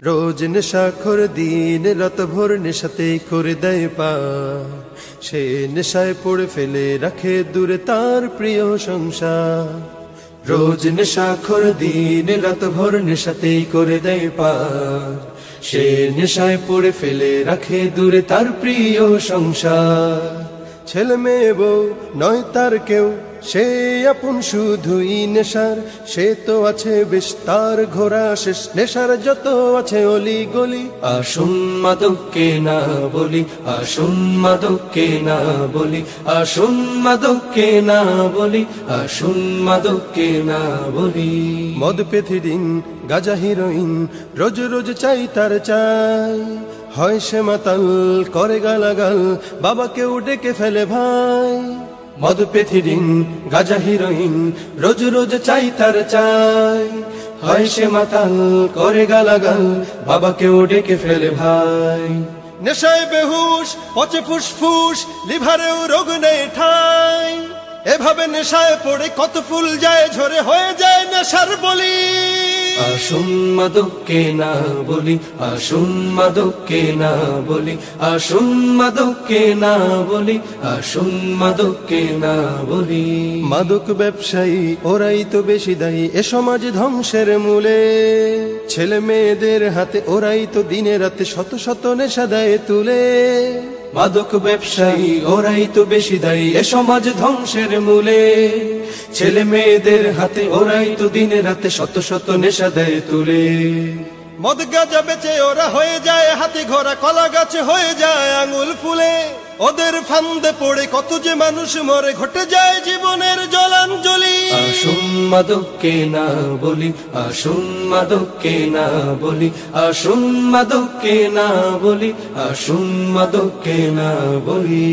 রোজ নেশাখোর দিন রাত ভোর নেশাতেই করে দেয় পার, সে নেশায় পড়ে ফেলে রাখে দূরে তার প্রিয় সংসার। রোজ নেশাখোর দিন রাত ভোর নেশাতেই করে দেয় পার, সে নেশায় পড়ে ফেলে রাখে দূরে তার প্রিয় সংসার। ছেলে মেয়ে বউ নয় তার কেউ, সে আপন শুধুই নেশার। সে তো আছে বেশ তার ঘোরা শেষ, নেশার যত আছে অলি গলি। আসুন মাদককে না বলি, আসুন মাদককে না বলি, আসুন মাদককে না বলি, আসুন মাদককে না বলি। মদ পেথিডিং গাজা হিরোইন রোজ রোজ চাই তার চাই, হয় সে মাতাল করে গালাগাল বাবাকেও ডেকে ফেলে ভাই। মদ পেথিডিং গাজা হিরোইন রোজ রোজ চাই তার চাই, হয় সে মাতাল করে গালাগাল বাবাকেও ডেকে ফেলে ভাই। নেশায় বেহুশ পচে ফুসফুস লিভারেও রোগ নেই ঠাই, এভাবে নেশায় পড়ে কত ফুল যায় ঝরে হয়ে যায় নেশার বলি। আসুন মাদককে না বলি, আসুন মাদককে না বলি, আসুন মাদককে না বলি, আসুন মাদককে না বলি। মাদক ব্যবসায়ী ওরাই তো বেশি দায়ী এ সমাজ ধ্বংসের মূলে, ছেলে মেয়েদের হাতে ওরাই তো দিনে রাতে শত শত নেশা দেয় তুলে। মাদক ব্যবসায়ী ওরাই তো বেশি দায়ী এ সমাজ ধ্বংসের মূলে, ছেলে মেয়েদের হাতে ওরাই তো দিনে রাতে শত শত নেশা দেয় তুলে। মদ গাঁজা বেচে ওরা হয়ে যায় হাতি ঘোড়া, কলা গাছে হয়ে যায় আঙুল ফুলে। ওদের ফান্দে পড়ে কত যে মানুষ মরে, ঘটে যায় জীবনের জলাঞ্জলি। আসুন মাদককে না বলি, আসুন মাদককে না বলি, আসুন মাদককে না বলি, আসুন মাদককে না বলি।